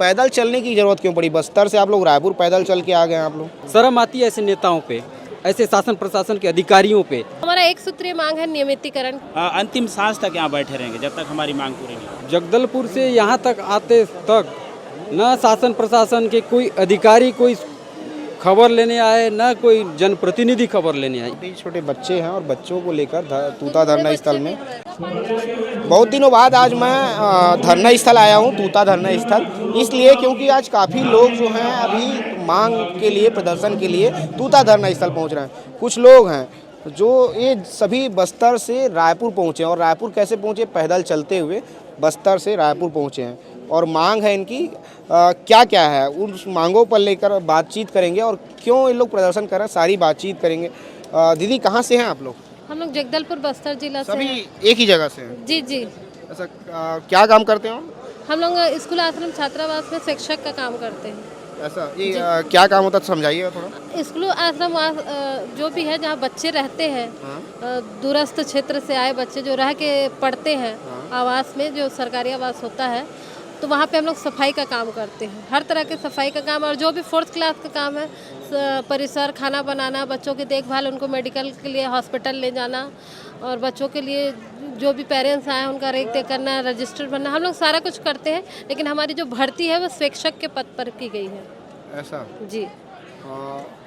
पैदल चलने की ज़रूरत क्यों पड़ी? बस्तर से आप लोग रायपुर पैदल चल के आ गए हैं आप लोग। शर्म आती है ऐसे नेताओं पे, ऐसे शासन प्रशासन के अधिकारियों पे। हमारा एक सूत्रीय मांग है नियमितीकरण। अंतिम सांस तक यहाँ बैठे रहेंगे जब तक हमारी मांग पूरी नहीं होगी। जगदलपुर से यहाँ तक आते तक न शासन प्रशासन के कोई अधिकारी कोई खबर लेने आए, न कोई जनप्रतिनिधि खबर लेने आए। छोटे छोटे बच्चे हैं और बच्चों को लेकर तूता धरना स्थल में बहुत दिनों बाद आज मैं धरना स्थल आया हूँ, तूता धरना स्थल, इसलिए क्योंकि आज काफ़ी लोग जो हैं अभी मांग के लिए, प्रदर्शन के लिए तूता धरना स्थल पहुँच रहे हैं। कुछ लोग हैं जो ये सभी बस्तर से रायपुर पहुँचे, और रायपुर कैसे पहुँचे? पैदल चलते हुए बस्तर से रायपुर पहुँचे हैं, और मांग है इनकी क्या क्या है, उन मांगों पर लेकर बातचीत करेंगे और क्यों ये लोग प्रदर्शन कर रहे हैं, सारी बातचीत करेंगे। दीदी कहाँ से हैं आप लोग? हम लोग जगदलपुर बस्तर जिला से सभी हैं। एक ही जगह से हैं? जी जी। ऐसा क्या काम करते हो? हम लोग स्कूल आश्रम छात्रावास में शिक्षक का काम करते हैं। ऐसा ये क्या काम होता है समझाइएगा थोड़ा। स्कूल आश्रम जो भी है जहाँ बच्चे रहते हैं, दूरस्थ क्षेत्र से आए बच्चे जो रह के पढ़ते हैं आवास में, जो सरकारी आवास होता है, तो वहाँ पे हम लोग सफाई का काम करते हैं, हर तरह के सफाई का काम। और जो भी 4th क्लास का काम है, परिसर, खाना बनाना, बच्चों की देखभाल, उनको मेडिकल के लिए हॉस्पिटल ले जाना, और बच्चों के लिए जो भी पेरेंट्स आए उनका रेख देख करना, रजिस्टर बनना, हम लोग सारा कुछ करते हैं। लेकिन हमारी जो भर्ती है वो शिक्षक के पद पर की गई है। ऐसा जी।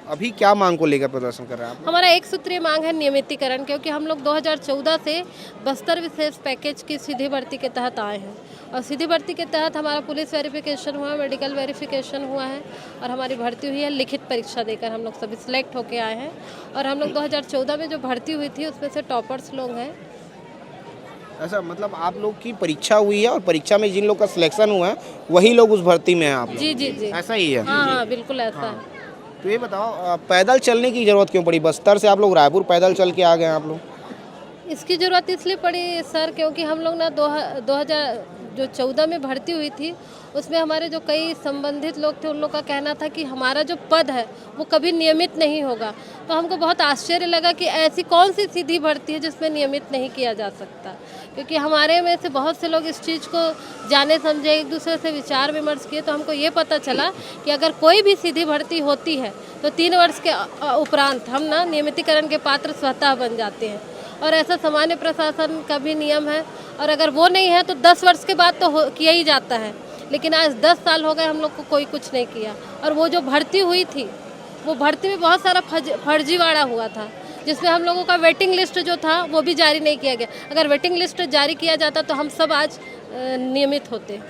अभी क्या मांग को लेकर प्रदर्शन कर रहे हैं आप? हमारा एक सूत्रीय मांग है नियमितीकरण, क्योंकि हम लोग 2014 से बस्तर विशेष पैकेज की सीधी भर्ती के तहत आए हैं, और सीधी भर्ती के तहत हमारा पुलिस वेरिफिकेशन हुआ, मेडिकल वेरिफिकेशन हुआ है, और हमारी भर्ती हुई है लिखित परीक्षा देकर। हम लोग सभी सिलेक्ट होके आए हैं, और हम लोग 2014 में जो भर्ती हुई थी उसमें से टॉपर्स लोग हैं। ऐसा मतलब आप लोग की परीक्षा हुई है और परीक्षा में जिन लोग का सिलेक्शन हुआ है वही लोग उस भर्ती में हैं आप लोग? जी जी जी, ऐसा ही है? हाँ हाँ बिल्कुल ऐसा है। तो ये बताओ पैदल चलने की ज़रूरत क्यों पड़ी? बस्तर से आप लोग रायपुर पैदल चल के आ गए हैं आप लोग। इसकी ज़रूरत इसलिए पड़ी सर, क्योंकि हम लोग ना 2014 में भर्ती हुई थी, उसमें हमारे जो कई संबंधित लोग थे उन लोग का कहना था कि हमारा जो पद है वो कभी नियमित नहीं होगा। तो हमको बहुत आश्चर्य लगा कि ऐसी कौन सी सीधी भर्ती है जिसमें नियमित नहीं किया जा सकता, क्योंकि हमारे में से बहुत से लोग इस चीज़ को जाने समझे, एक दूसरे से विचार विमर्श किए, तो हमको ये पता चला कि अगर कोई भी सीधी भर्ती होती है तो 3 वर्ष के उपरांत हम ना नियमितीकरण के पात्र स्वतः बन जाते हैं, और ऐसा सामान्य प्रशासन का भी नियम है। और अगर वो नहीं है तो 10 वर्ष के बाद तो किया ही जाता है, लेकिन आज 10 साल हो गए हम लोग को कोई कुछ नहीं किया। और वो जो भर्ती हुई थी वो भर्ती में बहुत सारा फर्जीवाड़ा हुआ था, जिसमें हम लोगों का वेटिंग लिस्ट जो था वो भी जारी नहीं किया गया। अगर वेटिंग लिस्ट जारी किया जाता तो हम सब आज नियमित होते।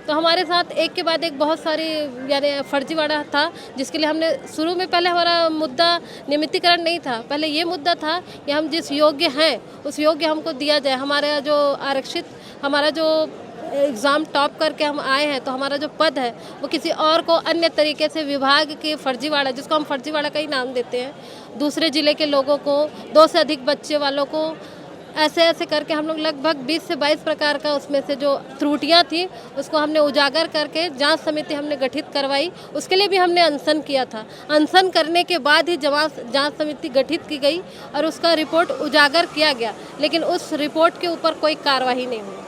तो हमारे साथ एक के बाद एक बहुत सारी यानी फर्जीवाड़ा था, जिसके लिए हमने शुरू में पहले हमारा मुद्दा नियमितीकरण नहीं था, पहले ये मुद्दा था कि हम जिस योग्य हैं उस योग्य हमको दिया जाए। हमारा जो आरक्षित, हमारा जो एग्ज़ाम टॉप करके हम आए हैं, तो हमारा जो पद है वो किसी और को अन्य तरीके से विभाग के फर्जीवाड़ा, जिसको हम फर्जीवाड़ा का ही नाम देते हैं, दूसरे ज़िले के लोगों को, 2 से अधिक बच्चे वालों को, ऐसे ऐसे करके हम लोग लगभग 20 से 22 प्रकार का उसमें से जो त्रुटियां थी उसको हमने उजागर करके जांच समिति हमने गठित करवाई। उसके लिए भी हमने अनशन किया था। अनशन करने के बाद ही जांच समिति गठित की गई और उसका रिपोर्ट उजागर किया गया, लेकिन उस रिपोर्ट के ऊपर कोई कार्रवाई नहीं हुई।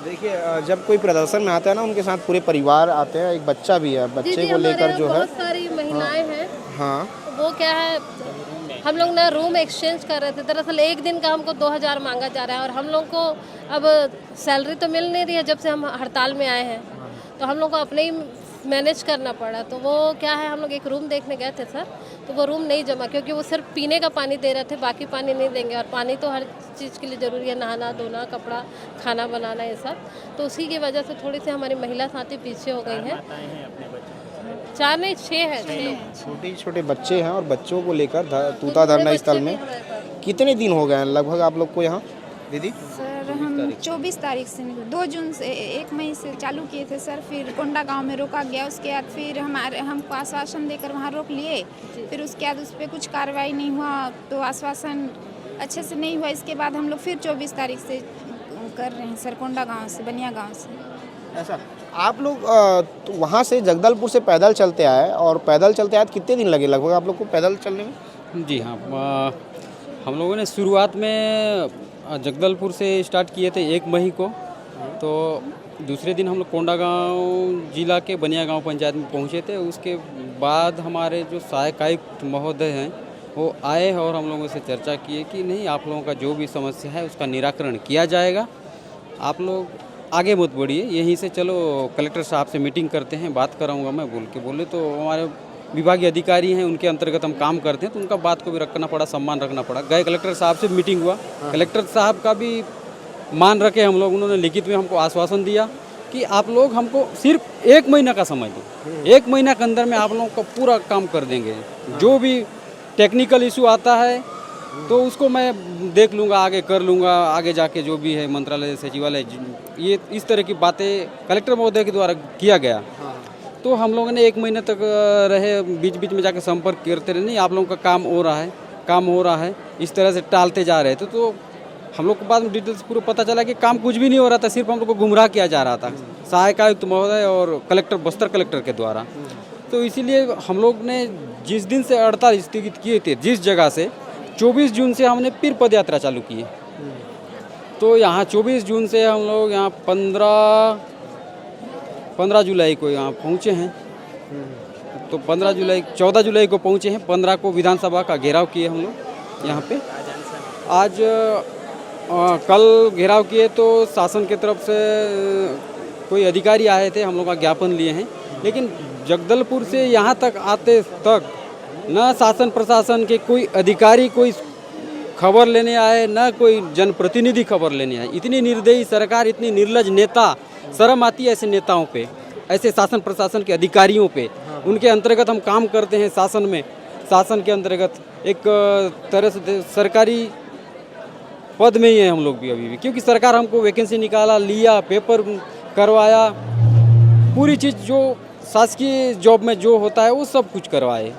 देखिए जब कोई प्रदर्शन में आता है ना, उनके साथ पूरे परिवार आते हैं, एक बच्चा भी है, बच्चे को लेकर जो है बहुत सारी महिलाएं हैं। हाँ, वो क्या है, हम लोग ना रूम एक्सचेंज कर रहे थे। दरअसल एक दिन का हमको 2000 मांगा जा रहा है, और हम लोग को अब सैलरी तो मिल नहीं रही है जब से हम हड़ताल में आए हैं, तो हम लोग को अपने ही मैनेज करना पड़ा। तो वो क्या है, हम लोग एक रूम देखने गए थे सर, तो वो रूम नहीं जमा, क्योंकि वो सिर्फ पीने का पानी दे रहे थे, बाकी पानी नहीं देंगे। और पानी तो हर चीज़ के लिए ज़रूरी है, नहाना धोना, कपड़ा, खाना बनाना, ये सब। तो उसी की वजह से थोड़ी सी हमारी महिला साथी पीछे हो गई हैं। 4 नहीं 6 है। छोटे छोटे बच्चे हैं और बच्चों को लेकर तूता धरना स्थल में कितने दिन हो गए हैं लगभग आप लोग को यहाँ? दीदी सर हम 24 तारीख से 2 जून से 1 मई से चालू किए थे सर, फिर कोंडा गांव में रोका गया। उसके बाद फिर हमको आश्वासन देकर वहाँ रोक लिए, फिर उसके बाद उस पर कुछ कार्रवाई नहीं हुआ, तो आश्वासन अच्छे से नहीं हुआ। इसके बाद हम लोग फिर 24 तारीख से कर रहे हैं सर, कोंडा गांव से, बनिया गांव से। ऐसा आप लोग तो वहाँ से जगदलपुर से पैदल चलते आए, और पैदल चलते आए कितने दिन लगे लगभग आप लोग को पैदल चलने में? जी हाँ, हम लोगों ने शुरुआत में जगदलपुर से स्टार्ट किए थे 1 मई को, तो दूसरे दिन हम लोग कोंडागांव जिला के बनिया गांव पंचायत में पहुंचे थे। उसके बाद हमारे जो सहायक आयुक्त महोदय हैं वो आए और हम लोगों से चर्चा किए कि नहीं, आप लोगों का जो भी समस्या है उसका निराकरण किया जाएगा, आप लोग आगे मत बढ़िए, यहीं से चलो कलेक्टर साहब से मीटिंग करते हैं, बात कराऊंगा मैं बोले। तो हमारे विभागीय अधिकारी हैं, उनके अंतर्गत हम काम करते हैं, तो उनका बात को भी रखना पड़ा, सम्मान रखना पड़ा। गए कलेक्टर साहब से मीटिंग हुआ, कलेक्टर साहब का भी मान रखे हम लोग, उन्होंने लिखित में हमको आश्वासन दिया कि आप लोग हमको सिर्फ 1 महीना का समय दो, 1 महीना के अंदर में आप लोगों का पूरा काम कर देंगे। जो भी टेक्निकल इशू आता है तो उसको मैं देख लूँगा, आगे कर लूँगा, आगे जाके जो भी है मंत्रालय सचिवालय, ये इस तरह की बातें कलेक्टर महोदय के द्वारा किया गया। तो हम लोगों ने 1 महीने तक रहे, बीच बीच में जाके संपर्क करते रहे, नहीं आप लोगों का काम हो रहा है, काम हो रहा है, इस तरह से टालते जा रहे थे। तो हम लोग को बाद में डिटेल्स पूरा पता चला कि काम कुछ भी नहीं हो रहा था, सिर्फ हम लोग को गुमराह किया जा रहा था सहायक आयुक्त महोदय और कलेक्टर, बस्तर कलेक्टर के द्वारा। तो इसीलिए हम लोग ने जिस दिन से हड़ताल स्थगित किए थे, जिस जगह से 24 जून से हमने फिर पद यात्रा चालू की है। तो यहाँ 24 जून से हम लोग यहाँ 15 जुलाई को यहाँ पहुँचे हैं। तो 14 जुलाई को पहुँचे हैं, 15 को विधानसभा का घेराव किए हम लोग यहाँ पे। आज कल घेराव किए तो शासन की तरफ से कोई अधिकारी आए थे, हम लोग का ज्ञापन लिए हैं, लेकिन जगदलपुर से यहाँ तक आते तक न शासन प्रशासन के कोई अधिकारी कोई खबर लेने आए, न कोई जनप्रतिनिधि खबर लेने आए। इतनी निर्दयी सरकार, इतनी निर्लज नेता, शर्म आती है ऐसे नेताओं पे, ऐसे शासन प्रशासन के अधिकारियों पे। उनके अंतर्गत हम काम करते हैं शासन में, शासन के अंतर्गत एक तरह से सरकारी पद में ही है हम लोग भी अभी भी, क्योंकि सरकार हमको वैकेंसी निकाला, लिया, पेपर करवाया, पूरी चीज़ जो शासकीय जॉब में जो होता है वो सब कुछ करवाए,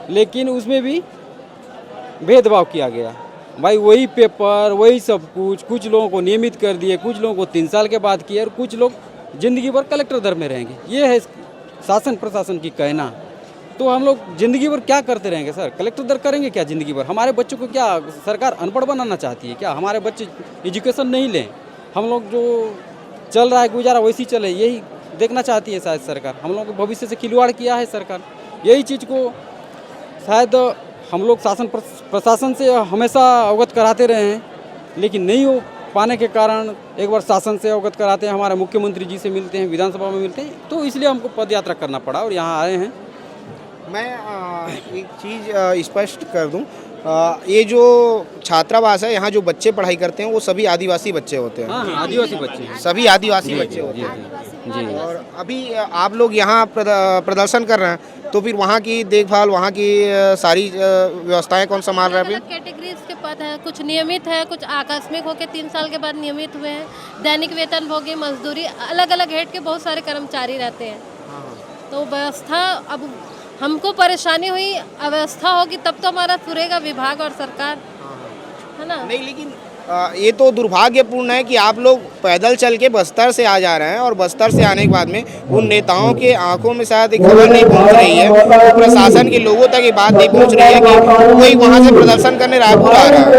लेकिन उसमें भी भेदभाव किया गया। भाई वही पेपर, वही सब कुछ लोगों को नियमित कर दिए, कुछ लोगों को 3 साल के बाद किए, और कुछ लोग ज़िंदगी भर कलेक्टर दर में रहेंगे। ये है शासन प्रशासन की कहना। तो हम लोग ज़िंदगी भर क्या करते रहेंगे सर? कलेक्टर दर करेंगे क्या ज़िंदगी भर? हमारे बच्चों को क्या सरकार अनपढ़ बनाना चाहती है क्या? हमारे बच्चे एजुकेशन नहीं लें, हम लोग जो चल रहा है गुजारा वैसी चले, यही देखना चाहती है शायद सरकार। हम लोग को भविष्य से खिलवाड़ किया है सरकार, यही चीज़ को शायद हम लोग शासन प्रशासन से हमेशा अवगत कराते रहे हैं, लेकिन नहीं हो पाने के कारण एक बार शासन से अवगत कराते हैं, हमारे मुख्यमंत्री जी से मिलते हैं, विधानसभा में मिलते हैं, तो इसलिए हमको पद यात्रा करना पड़ा और यहाँ आए हैं। मैं एक चीज़ स्पष्ट कर दूं, ये जो छात्रावास है, यहाँ जो बच्चे पढ़ाई करते हैं वो सभी आदिवासी बच्चे होते हैं। हाँ, आदिवासी बच्चे हैं, सभी आदिवासी बच्चे होते हैं। जी। और अभी आप लोग यहाँ प्रदर्शन कर रहे हैं, तो फिर वहाँ की देखभाल, वहाँ की सारी व्यवस्थाएं कौन संभाल रहा है? अलग कैटेगरीज के पद है, कुछ नियमित है, कुछ आकस्मिक होकर 3 साल के बाद नियमित हुए हैं, दैनिक वेतनभोगी, मजदूरी, अलग अलग हेड के बहुत सारे कर्मचारी रहते हैं। तो व्यवस्था, अब हमको परेशानी हुई, अव्यवस्था होगी तब तो हमारा सुरेगा विभाग और सरकार, है ना? नहीं, लेकिन ये तो दुर्भाग्यपूर्ण है कि आप लोग पैदल चल के बस्तर से आ जा रहे हैं, और बस्तर से आने के बाद में उन नेताओं के आंखों में शायद एक खबर नहीं पहुंच रही है, तो प्रशासन के लोगों तक ये बात नहीं पहुंच रही है कि कोई वहां से प्रदर्शन करने रायपुर आ रहा है।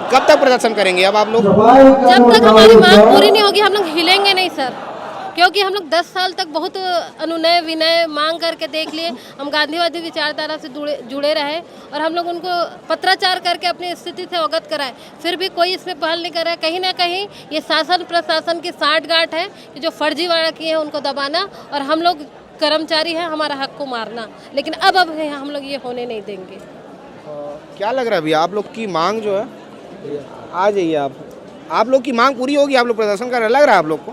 कब तक प्रदर्शन करेंगे अब आप लोग? जब तक हमारी मांग पूरी नहीं होगी हम लोग हिलेंगे नहीं सर, क्योंकि हम लोग 10 साल तक बहुत अनुनय विनय मांग करके देख लिए, हम गांधीवादी विचारधारा से जुड़े रहे और हम लोग उनको पत्राचार करके अपनी स्थिति से अवगत कराए, फिर भी कोई इसमें पहल नहीं कर रहा है। कहीं ना कहीं ये शासन प्रशासन की साठगांठ है कि जो फर्जीवाड़ा किए हैं उनको दबाना, और हम लोग कर्मचारी हैं, हमारा हक को मारना, लेकिन अब हम लोग ये होने नहीं देंगे। क्या लग रहा है भैया, आप लोग की मांग जो है, आ जाइए आप लोग की मांग पूरी होगी, आप लोग प्रदर्शन कर रहे हैं, लग रहा है आप लोग को?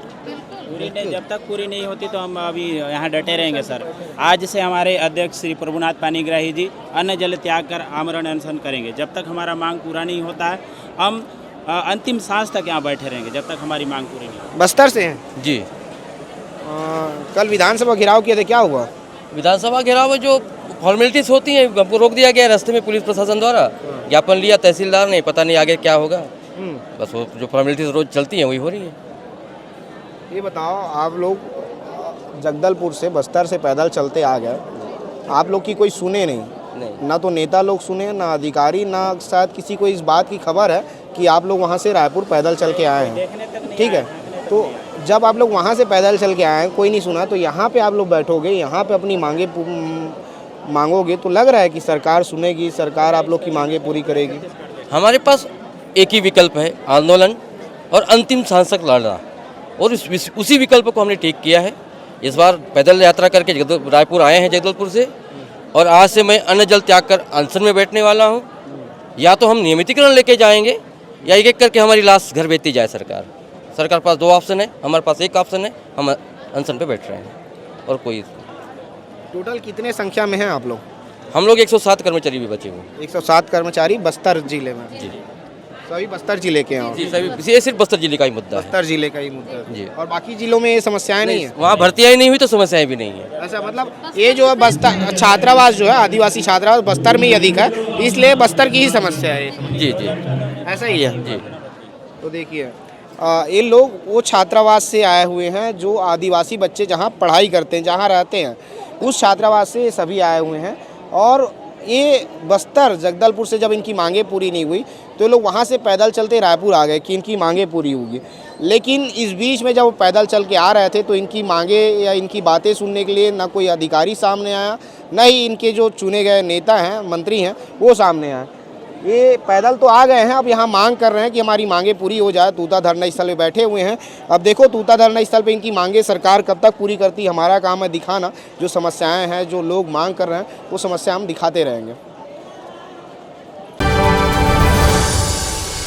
पूरी नहीं, जब तक पूरी नहीं होती तो हम अभी यहाँ डटे रहेंगे सर। आज से हमारे अध्यक्ष श्री प्रभुनाथ पानीग्राही जी अन्न जल त्याग कर आमरण अनशन करेंगे। जब तक हमारा मांग पूरा नहीं होता है, हम अंतिम सांस तक यहाँ बैठे रहेंगे, जब तक हमारी मांग पूरी नहीं होती। बस्तर से हैं जी। कल विधानसभा घेराव किया था, क्या हुआ? विधानसभा घेराव में जो फॉर्मेलिटीज होती हैं हमको रोक दिया गया रास्ते में पुलिस प्रशासन द्वारा, ज्ञापन लिया तहसीलदार ने, पता नहीं आगे क्या होगा, बस वो जो फॉर्मेलिटीज रोज चलती हैं वही हो रही है। ये बताओ, आप लोग जगदलपुर से बस्तर से पैदल चलते आ गए, आप लोग की कोई सुने नहीं, ना तो नेता लोग सुने, ना अधिकारी, ना शायद किसी को इस बात की खबर है कि आप लोग वहाँ से रायपुर पैदल चल के आए हैं, ठीक है? तो जब आप लोग वहाँ से पैदल चल के आए, कोई नहीं सुना, तो यहाँ पे आप लोग बैठोगे, यहाँ पे अपनी मांगोगे, तो लग रहा है कि सरकार सुनेगी, सरकार आप लोग की मांगे पूरी करेगी? हमारे पास एक ही विकल्प है, आंदोलन और अंतिम सांसद लड़ना, और उसी विकल्प को हमने ठीक किया है। इस बार पैदल यात्रा करके रायपुर आए हैं जगदलपुर से, और आज से मैं अन्न जल त्याग कर अनशन में बैठने वाला हूँ। या तो हम नियमितीकरण लेके जाएंगे, या एक एक करके हमारी लाश घर भेजती जाए सरकार। सरकार पास 2 ऑप्शन है, हमारे पास एक ऑप्शन है, हम अनशन पे बैठ रहे हैं, और कोई। टोटल कितने संख्या में हैं आप लोग? हम लोग 107 कर्मचारी भी बचे हुए। 107 कर्मचारी बस्तर जिले में? जी सभी बस्तर जिले के हैं? जी, सभी, ये सिर्फ बस्तर जिले का ही मुद्दा है। बस्तर जिले का ही मुद्दा है जी। और बाकी जिलों में ये समस्याएं नहीं है? वहाँ भर्तियाँ ही नहीं हुई तो समस्याएं भी नहीं है। ऐसा मतलब ये जो है बस्तर छात्रावास जो है, आदिवासी छात्रावास बस्तर में ही अधिक है, इसलिए बस्तर की ही समस्या है ये? जी जी, ऐसा ही है जी। तो देखिए ये लोग वो छात्रावास से आए हुए हैं, जो आदिवासी बच्चे जहाँ पढ़ाई करते हैं, जहाँ रहते हैं, उस छात्रावास से ये सभी आए हुए हैं। और ये बस्तर जगदलपुर से जब इनकी मांगे पूरी नहीं हुई तो ये लोग वहाँ से पैदल चलते रायपुर आ गए कि इनकी मांगे पूरी होगी। लेकिन इस बीच में जब वो पैदल चल के आ रहे थे तो इनकी मांगे या इनकी बातें सुनने के लिए ना कोई अधिकारी सामने आया, ना ही इनके जो चुने गए नेता हैं, मंत्री हैं, वो सामने आए। ये पैदल तो आ गए हैं, अब यहाँ मांग कर रहे हैं कि हमारी मांगे पूरी हो जाए। तूता धरना स्थल पे बैठे हुए हैं। अब देखो तूता धरना स्थल पे इनकी मांगे सरकार कब तक पूरी करती है। हमारा काम है दिखाना, जो समस्याएं हैं, जो लोग मांग कर रहे हैं, वो समस्या हम दिखाते रहेंगे।